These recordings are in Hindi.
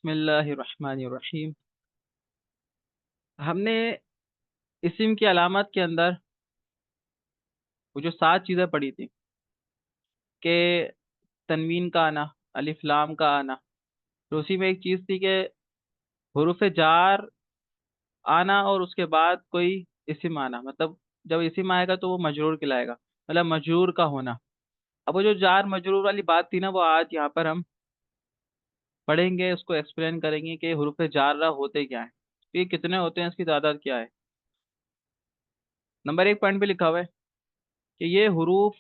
बिस्मिल्लाहिर्रहमानिर्रहीम। हमने इस्म की अलामत के अंदर वो जो 7 चीज़ें पढ़ी थी कि तनवीन का आना, अलिफ लाम का आना। तो उसी में एक चीज़ थी कि हुरूफ जार आना और उसके बाद कोई इस्म आना, मतलब जब इस्म आएगा तो वो मजरूर कहलाएगा, मतलब मजरूर का होना। अब वो जो जार मजरूर वाली बात थी ना, वो आज यहाँ पर हम पढ़ेंगे, उसको एक्सप्लेन करेंगे कि हुरूफ जारा होते क्या है, तो ये कितने होते हैं, इसकी तादाद क्या है। नंबर 1 पॉइंट पे लिखा हुआ है कि ये हुरूफ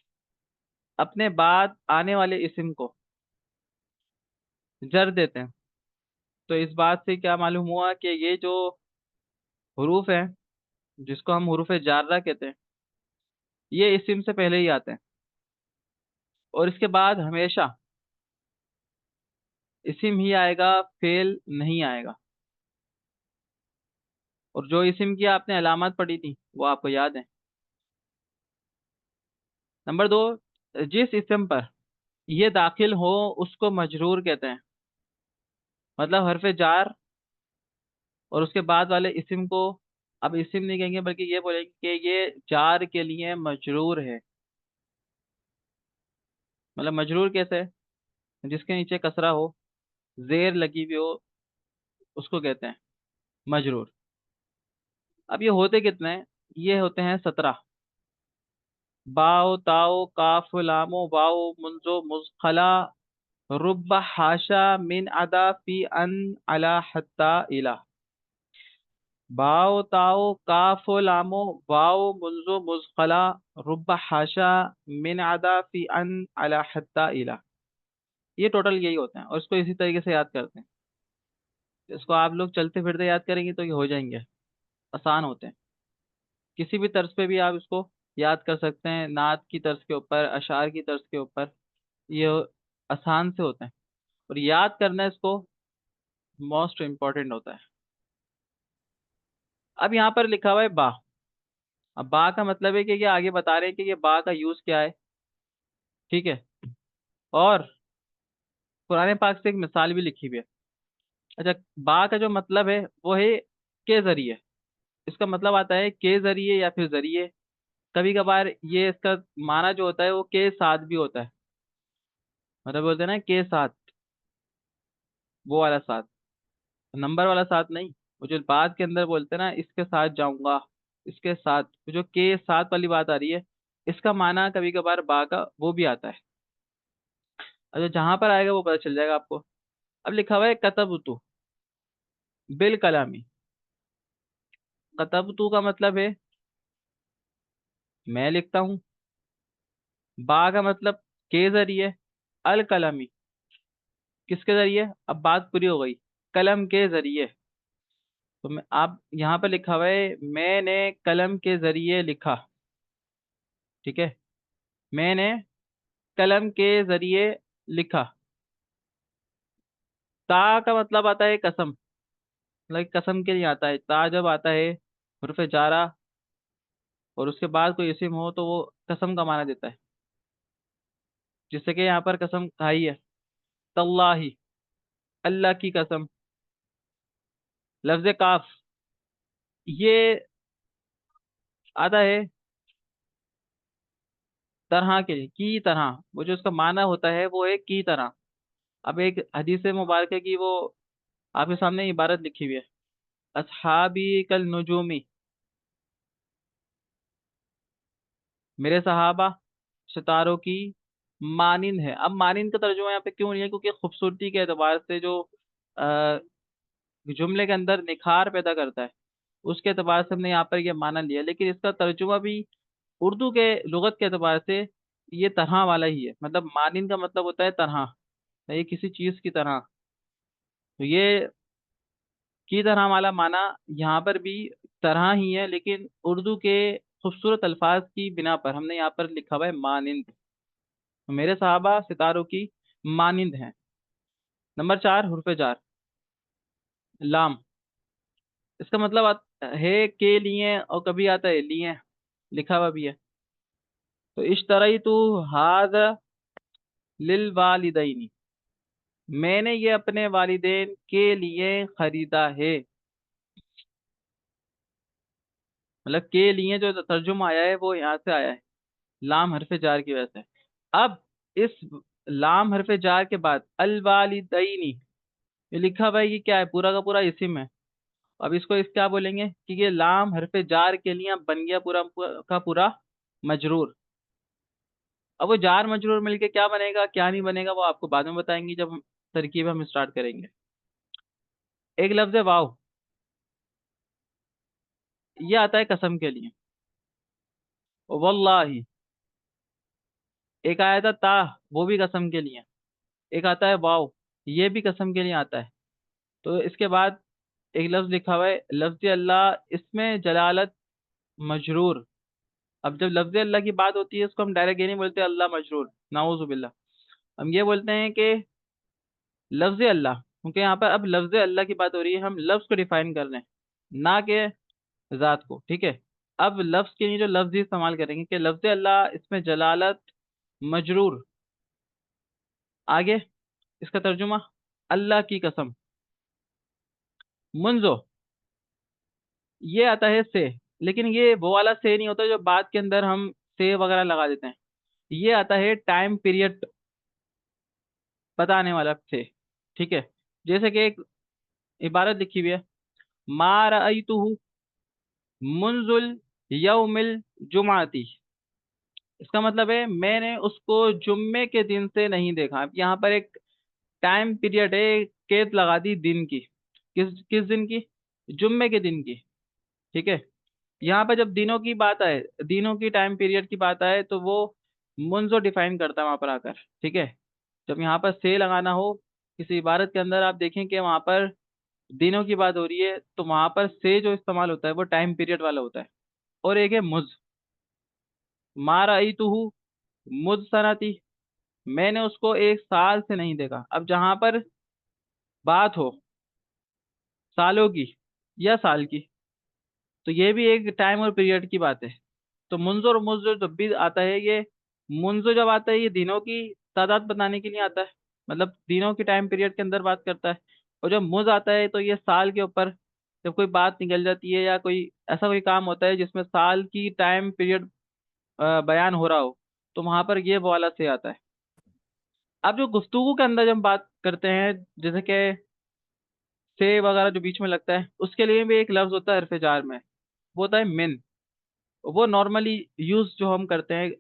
अपने बाद आने वाले इस्म को जर देते हैं। तो इस बात से क्या मालूम हुआ कि ये जो हुरूफ है, जिसको हम हुरूफ जारा कहते हैं, ये इस्म से पहले ही आते हैं और इसके बाद हमेशा इस्म ही आएगा, फेल नहीं आएगा। और जो इस्म की आपने अलामत पढ़ी थी वो आपको याद है। नंबर 2, जिस इस्म पर ये दाखिल हो उसको मजरूर कहते हैं। मतलब हरफ जार और उसके बाद वाले इस्म को अब इस्म नहीं कहेंगे, बल्कि ये बोलेंगे कि ये जार के लिए मजरूर है। मतलब मजरूर कैसे है? जिसके नीचे कसरा हो, जेर लगी हुई हो, उसको कहते हैं मजरूर। अब ये होते कितने हैं? ये होते हैं 17। बाओ ताओ काफ लामो वाओ मुंजो मुजखला रुब्बा हाशा मिन अदा फी अन अला हत्ता इला। बाओ ताओ काफ लामो वाओ मुंजो मुजखला रुब्बा हाशा मिन अदा फी अन अला हत्ता इला। ये टोटल यही होते हैं और इसको इसी तरीके से याद करते हैं। इसको आप लोग चलते फिरते याद करेंगे तो ये हो जाएंगे, आसान होते हैं। किसी भी तर्ज पे भी आप इसको याद कर सकते हैं, नात की तर्ज के ऊपर, अशार की तर्ज के ऊपर। ये आसान से होते हैं और याद करना इसको मोस्ट इम्पोर्टेंट होता है। अब यहाँ पर लिखा हुआ है बा। अब बा का मतलब है कि ये आगे बता रहे हैं कि ये बा का यूज क्या है। ठीक है। और कुरान पाक से एक मिसाल भी लिखी हुई है। अच्छा, बा का जो मतलब है वो है के जरिए। इसका मतलब आता है के जरिए या फिर जरिए। कभी कभार ये इसका माना जो होता है वो के साथ भी होता है। मतलब बोलते हैं ना के साथ, वो वाला साथ, नंबर वाला साथ नहीं। वो जो बात के अंदर बोलते हैं ना, इसके साथ जाऊंगा, इसके साथ, वो जो के साथ वाली बात आ रही है, इसका माना कभी कभार बा का वो भी आता है। अच्छा, जहां पर आएगा वो पता चल जाएगा आपको। अब लिखा हुआ है कतबतु बिल कलामी। कतबतु का मतलब है मैं लिखता हूँ। बा का मतलब के जरिए। अल कलमी किसके जरिए? अब बात पूरी हो गई, कलम के जरिए। तो मैं, आप यहाँ पर लिखा हुआ है मैंने कलम के जरिए लिखा। ठीक है, मैंने कलम के जरिए लिखा। ता का मतलब आता है कसम। मतलब कसम के लिए आता है ता, जब आता है हुर्फ जारा और उसके बाद कोई इस्म हो तो वो कसम का माना देता है। जिससे कि यहाँ पर कसम खाई है, तल्लाही, अल्लाह की कसम। लफ्ज काफ ये आता है तरह के लिए, की तरह। वो जो उसका माना होता है वो है की तरह। अब एक हदीस मुबारक है कि वो आपके सामने इबारत लिखी हुई है, असहाबी कल नुजूमी, मेरे सहाबा सितारों की मानिंद है। अब मानिंद का तर्जुमा यहाँ पे क्यों नहीं है? क्योंकि खूबसूरती के एतबार से जो अ, जुमले के अंदर निखार पैदा करता है, उसके एतबार से हमने यहाँ पर ये माना लिया। लेकिन इसका तर्जुमा भी उर्दू के लुगत के एतबार से ये तरह वाला ही है। मतलब मानिंद का मतलब होता है तरह, ये किसी चीज की तरह। तो ये की तरह वाला माना यहाँ पर भी तरह ही है, लेकिन उर्दू के खूबसूरत अल्फाज की बिना पर हमने यहाँ पर लिखा हुआ है मानिंद। तो मेरे साहबा सितारों की मानिंद हैं। नंबर 4 हुर्फ जार, लाम। इसका मतलब है के लिए, और कभी आता है लिए, लिखा हुआ भी है। तो इश्तरई तू हाज लिल वालिदैनी, मैंने ये अपने वालिदैन के लिए खरीदा है। मतलब के लिए जो तर्जुमा आया है वो यहाँ से आया है, लाम हरफे जार की वजह से। अब इस लाम हरफे जार के बाद अल वालिदैनी, ये लिखा हुआ है, ये क्या है, पूरा का पूरा इसिम है। अब इसको इस क्या बोलेंगे कि ये लाम हरफे जार के लिए अब बन गया पूरा का पूरा मजरूर। अब वो जार मजरूर मिलके क्या बनेगा क्या नहीं बनेगा वो आपको बाद में बताएंगे जब तरकीब हम स्टार्ट करेंगे। एक लफ्ज है वाव, ये आता है कसम के लिए, वल्लाही। एक आया था ता, वो भी कसम के लिए। एक आता है वाव, ये भी कसम के लिए आता है। तो इसके बाद एक लफ्ज लिखा हुआ है लफ्ज अल्लाह, इसमें जलालत मजरूर। अब जब लफ्ज अल्लाह की बात होती है इसको हम डायरेक्ट ये नहीं बोलते अल्लाह मजरूर, नाउजुबिल्लाह। हम ये बोलते हैं कि लफ्ज अल्लाह, क्योंकि यहाँ पर अब लफ्ज अल्लाह की बात हो रही है, हम लफ्ज को डिफाइन कर रहे हैं ना कि जात को, ठीक है। अब लफ्ज के लिए जो लफ्ज ही इस्तेमाल करेंगे कि लफ्ज अल्लाह, इसमें जलालत मजरूर। आगे इसका तर्जुमा, अल्लाह की कसम। मुंजो, ये आता है से, लेकिन ये वो वाला से नहीं होता जो बात के अंदर हम से वगैरह लगा देते हैं। ये आता है टाइम पीरियड बताने वाला से, ठीक है। जैसे कि एक इबारत लिखी हुई है, मा रअयतुहु मुंजुल यौमिल जुमाती। इसका मतलब है मैंने उसको जुम्मे के दिन से नहीं देखा। अब यहाँ पर एक टाइम पीरियड है, केद लगा दी दिन की। किस किस दिन की? जुम्मे के दिन की, ठीक है। यहाँ पर जब दिनों की बात आए, दिनों की टाइम पीरियड की बात आए तो वो मुंजो डिफाइन करता है वहां पर आकर, ठीक है। जब यहाँ पर से लगाना हो किसी इबारत के अंदर, आप देखें कि वहां पर दिनों की बात हो रही है तो वहां पर से जो इस्तेमाल होता है वो टाइम पीरियड वाला होता है। और एक है मुझ, मा रअयतुहु मुझ सनती, मैंने उसको एक साल से नहीं देखा। अब जहां पर बात हो सालों की या साल की, तो ये भी एक टाइम और पीरियड की बात है। तो मुंजो और मुंजो जब भी आता है, ये मुंजो जब आता है ये दिनों की तादाद बताने के लिए आता है, मतलब दिनों की टाइम पीरियड के अंदर बात करता है। और जब मुझ आता है तो ये साल के ऊपर, जब कोई बात निकल जाती है या कोई ऐसा कोई काम होता है जिसमें साल की टाइम पीरियड बयान हो रहा हो, तो वहां पर ये वाला से आता है। अब जो गुफ्तगू के अंदर जब हम बात करते हैं, जैसे कि से वगैरह जो बीच में लगता है, उसके लिए भी एक लफ्ज होता है हरफ जार में, वो होता है मिन। वो नॉर्मली यूज जो हम करते हैं,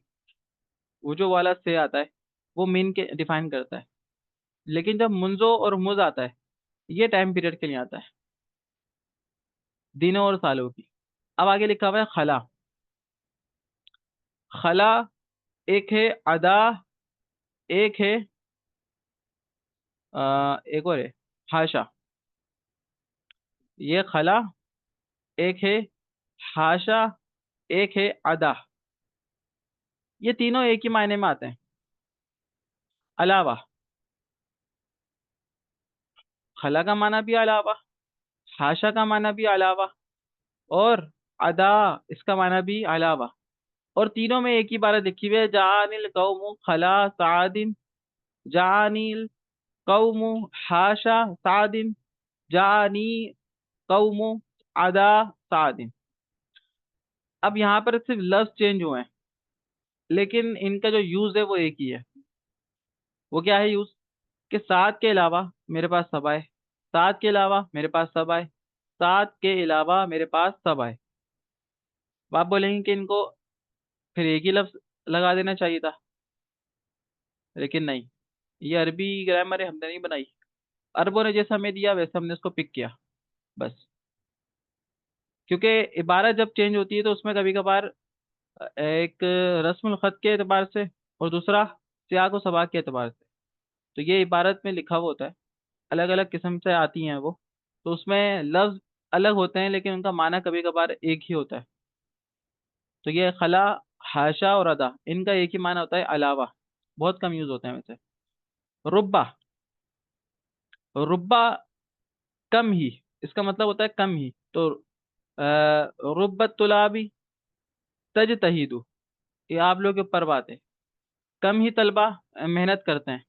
वो जो वाला से आता है वो मीन के डिफाइन करता है। लेकिन जब मुंजो और मुज आता है, ये टाइम पीरियड के लिए आता है, दिनों और सालों की। अब आगे लिखा हुआ है खला। खला एक है अदा, एक है एक और है हाशा। ये खला, एक है हाशा, एक है अदा। ये तीनों एक ही मायने में आते हैं। अलावा, खला का माना भी अलावा, हाशा का माना भी अलावा, और अदा, इसका माना भी अलावा। और तीनों में एक ही बात लिखी हुई है, जानिल कौमु खला सादिन, जानिल कौमु हाशा सादिन, जानी कौमु अदा सादिन। अब यहाँ पर सिर्फ लफ्ज चेंज हुए हैं, लेकिन इनका जो यूज है वो एक ही है। वो क्या है यूज? कि सात के अलावा मेरे पास सब आए, सात के अलावा मेरे पास सब आए, सात के अलावा मेरे पास सब आए। अब आप बोलेंगे कि इनको फिर एक ही लफ्ज लगा देना चाहिए था, लेकिन नहीं। ये अरबी ग्रामर है, हमने नहीं बनाई। अरबों ने जैसा हमें दिया वैसे हमने उसको पिक किया, बस। क्योंकि इबारत जब चेंज होती है तो उसमें कभी कभार एक रस्मुल खत के एतबार से और दूसरा सियाक व सबाक के एतबार से, तो ये इबारत में लिखा हुआ होता है, अलग अलग किस्म से आती हैं वो। तो उसमें लफ्ज अलग होते हैं लेकिन उनका माना कभी कभार एक ही होता है। तो ये खला, हाशा और अदा, इनका एक ही माना होता है अलावा। बहुत कम यूज होते हैं वैसे। रुब्बा, रुब्बा कम ही, इसका मतलब होता है कम ही। तो रुब्बत तुलाबी तज तहीदु, ये आप लोग के ऊपर बात है। कम ही तलबा मेहनत करते हैं।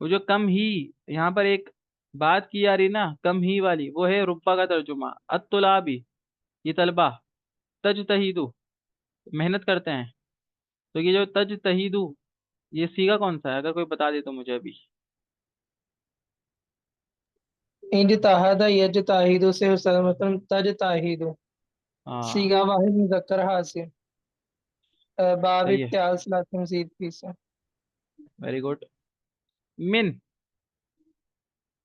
वो जो कम ही, यहाँ पर एक बात की जा रही ना कम ही वाली, वो है रुब्बा का तर्जुमा। अत्तुलाबी, ये तलबा। तजतहीदु, मेहनत करते हैं। तो ये जो तजतहीदु, ये सीगा कौन सा है? अगर कोई बता दे तो मुझे अभी। इजतहादा यजताहिदु से उस्ताद मतलब तजताहिदु। हाँ, सीगा वाहिद मुजक्कर हासिल। बाब सही है। इत्तिहाद सलात मजीद फी से। Very good. मिन,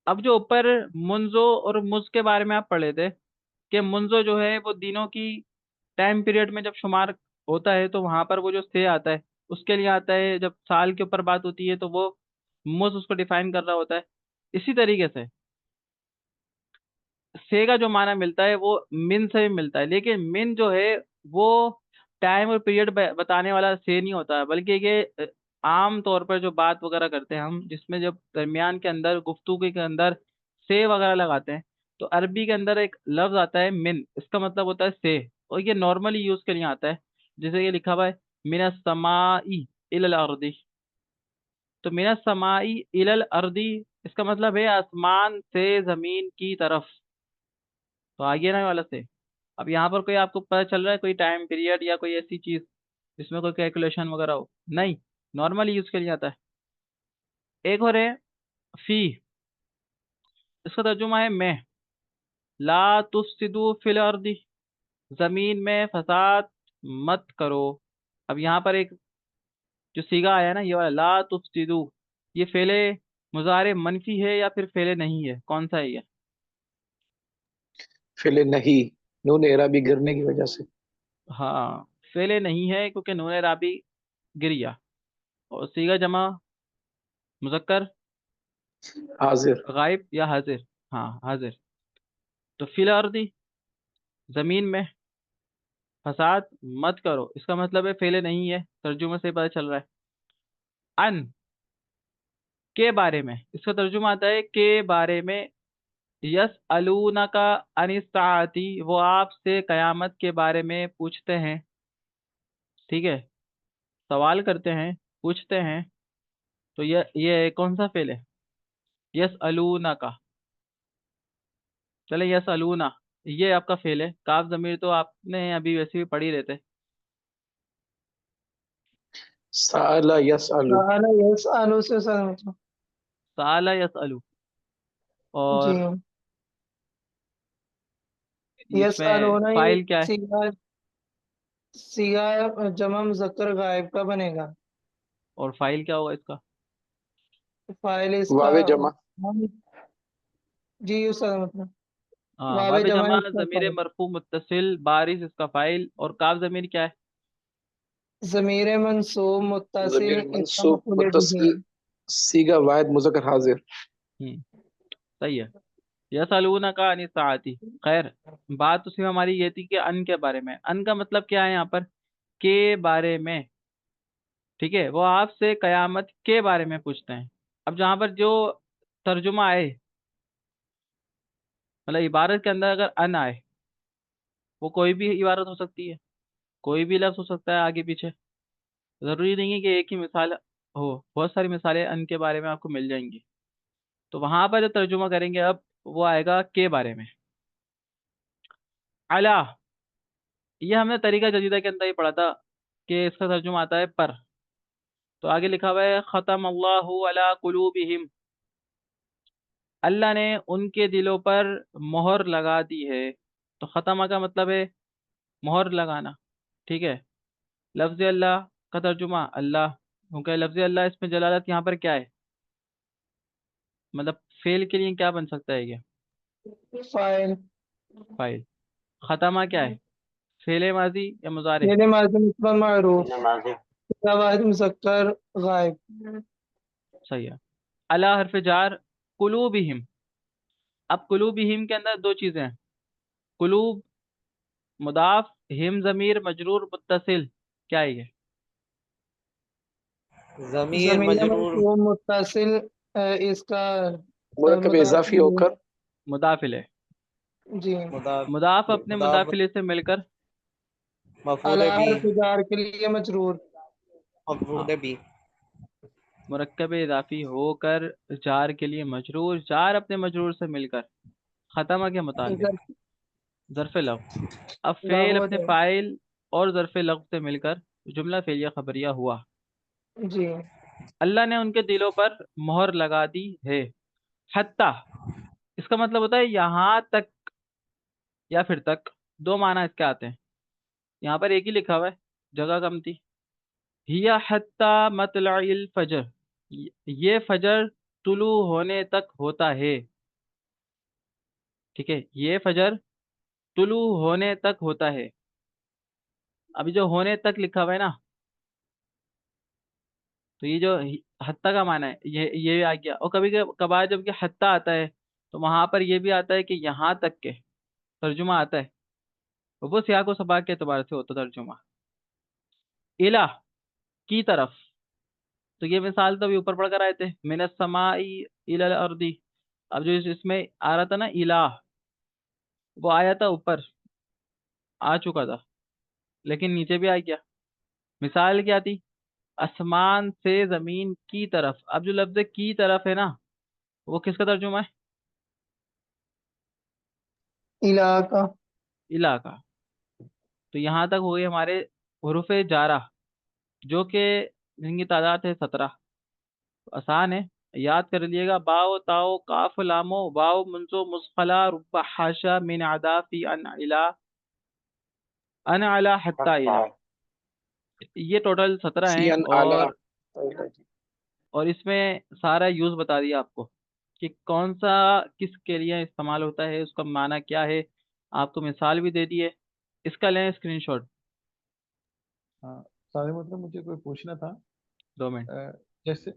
अब जो ऊपर मुंजो और मुज के बारे में आप पढ़े थे, कि मुंजो जो है वो दिनों की टाइम पीरियड में जब शुमार होता है तो वहां पर वो जो से आता है उसके लिए आता है। जब साल के ऊपर बात होती है तो वो मुज उसको डिफाइन कर रहा होता है। इसी तरीके से से का जो माना मिलता है वो मिन से भी मिलता है, लेकिन मिन जो है वो टाइम और पीरियड बताने वाला से नहीं होता है, बल्कि ये आम तौर पर जो बात वगैरह करते हैं हम, जिसमें जब दरमियान के अंदर गुफ्तगू के अंदर से वगैरह लगाते हैं, तो अरबी के अंदर एक लफ्ज आता है मिन, इसका मतलब होता है से। और ये नॉर्मली यूज के लिए आता है। जैसे ये लिखा हुआ है मिनस समाई इलल अर्दी। तो मिनस समाई इलल अर्दी, इसका मतलब है आसमान से जमीन की तरफ। तो आगे ना वाला से। अब यहाँ पर कोई आपको पता चल रहा है कोई टाइम पीरियड या कोई ऐसी चीज जिसमें कोई कैलकुलेशन वगैरह हो? नहीं, नॉर्मली यूज के लिए आता है। एक और है फी, इसका तर्जुमा है मैं। ला तुफसिदू फिल अर्दी, जमीन में फसाद मत करो। अब यहाँ पर एक जो सीगा आया ना ये वाला ला तुफसिदू, ये फेले मुजारे मनफी है या फिर फेले नहीं है, कौन सा है ये? फिले नहीं, नून एराबी गिरने की वजह से। हाँ, फेले नहीं है क्योंकि नून राबी गिर गया। और सीगा जमा मुजक्कर हाजिर। गायब या हाजिर? हाँ, हाजिर। तो फिल अर्दी, जमीन में फसाद मत करो, इसका मतलब है फेले नहीं है, तर्जुमे से पता चल रहा है। अन, के बारे में, इसका तर्जुमा आता है के बारे में। यस अलूना का अनिस्ताती, वो आपसे कयामत के बारे में पूछते हैं। ठीक है, सवाल करते हैं, पूछते हैं। तो ये कौन सा फेल है? यस अलूना का। चले यस अलूना, ये आपका फेल है। काफ जमीर तो आपने अभी वैसे भी पढ़ ही रहते। साला यस आलू। साला यस आलू से उस्ताद मतलब। साला यस अलू। जी। और यस आलू इसमें ना, ये फाइल क्या है? सीगा। सीगा जमा मुजक्कर गायब का बनेगा। और फाइल क्या होगा इसका? फाइल इसका। वावे जमा। हम। जी उस्ताद मतलब। हाँ, वावे वाब जमा जमा इसका जमीर फाइल। मरफू मुत्तसिल बारिश इसका फाइल, और काफ जमीर क्या है? ज़मीर मंसूब मुत्तसिल जमीर इसका मंसूब मफूल बिही मुत्तसिल, है। सीगा वाहिद मुजक्कर हाजिर। हम्म, सही है। यसअलूना का अनिस साअती। खैर, बात उसमें हमारी ये थी कि अन के बारे में। अन का मतलब क्या है यहाँ पर? के बारे में। ठीक है, वो आपसे कयामत के बारे में पूछते हैं। अब जहां पर जो तर्जुमा आए, मतलब इबारत के अंदर अगर अन आए, वो कोई भी इबारत हो सकती है, कोई भी लफ्ज हो सकता है आगे पीछे। जरूरी नहीं है कि एक ही मिसाल हो, बहुत सारी मिसालें अन के बारे में आपको मिल जाएंगी। तो वहां पर जो तर्जुमा करेंगे अब, वो आएगा के बारे में। अला, ये हमने तरीका जदीदा के अंदर ही पढ़ा था कि इसका तर्जुमा आता है पर। तो आगे लिखा हुआ है खतम अल्लाहु अला कुलूबिहिम, अल्लाह ने उनके दिलों पर मोहर लगा दी है। तो खतमा का मतलब है मोहर लगाना। ठीक है, लफ्ज अल्लाह का तर्जुमा अल्लाह, क्योंकि लफ्ज अल्लाह इसमें जलालत यहाँ पर क्या है, मतलब फेल के लिए क्या बन सकता है ये? फाइल। फाइल। खतमा क्या है, फेल माजी या मुजारे? मेरे माध्यम मुस्तक़बल मारूफ। सीगा वाहिद मुजक्कर गायब। सही है। अला हरफ जार, कुलूबिहिम। अब कुलूबिहिम के अंदर दो चीजें हैं। कुलूब मुदाफ, हिम जमीर मजरूर मुत्तसिल, क्या है ये? जमीर ज़मीर मजरूर मंसूब मुत्तसिल इसका मुरकब इजाफी मुदाफ। होकर मुदाफिल है। जी। मुदाफ मुदाफ अपने मुदाफ मुदाफिले से मिलकर मफूल अला बी हर्फ जार के लिए मजरूर। हाँ, मफूल बी मुरक्कब इजाफी होकर जार के लिए मजरूर, जार अपने मजरूर से मिलकर, खत्म के मुताल्लिक ज़र- ज़र्फ़ लव। अब फेल लागवत अपने है। फाइल और ज़र्फ़ लव से मिलकर जुमला फेलिया खबरिया हुआ। जी। अल्लाह ने उनके दिलों पर मोहर लगा दी है। हत्ता, इसका मतलब होता है यहाँ तक या फिर तक। दो माना इसके आते हैं। यहाँ पर एक ही लिखा हुआ है, जगह कम थी। हिया हत्ता मतलइल फजर, ये फजर तुलू होने तक होता है। ठीक है, ये फजर तुलू होने तक होता है। अभी जो होने तक लिखा हुआ है ना, तो ये जो हत्ता का माना है, ये आ गया। और कभी कभार जब कि हत्ता आता है तो वहां पर ये भी आता है कि यहाँ तक के तर्जुमा आता है। वो सियाक व सबाक के एतबार से होता तर्जुमा। इला, की तरफ, तो ये मिसाल तो अभी ऊपर पढ़ कर आए थे, मिनस समाई इलल अर्दी। अब जो इसमें आ रहा था ना इला, वो आया था ऊपर, आ चुका था, लेकिन नीचे भी आ गया। मिसाल क्या थी? आसमान से जमीन की तरफ। अब जो लफ्ज की तरफ है ना, वो किसका तर्जुमा है? इलाका। इला का। तो यहाँ तक हो गए हमारे हुरूफे जारा, जो कि जिनकी तादाद है 17। आसान है, याद कर लीजिएगा। बाओ ताओ काफ लामो वाओ मुंसो मुस्फला रुब्बा हाशा मिन आदाफी अन अला हत्ता इला। ये टोटल 17 हैं। सियन आला। और इसमें सारा यूज बता दिया आपको कि कौन सा किसके लिए इस्तेमाल होता है, उसका माना क्या है। आपको मिसाल भी दे दी है, इसका लें स्क्रीनशॉट। हाँ, सारे मतलब मुझे कोई पूछना था। 2 मिनट। अ, जैसे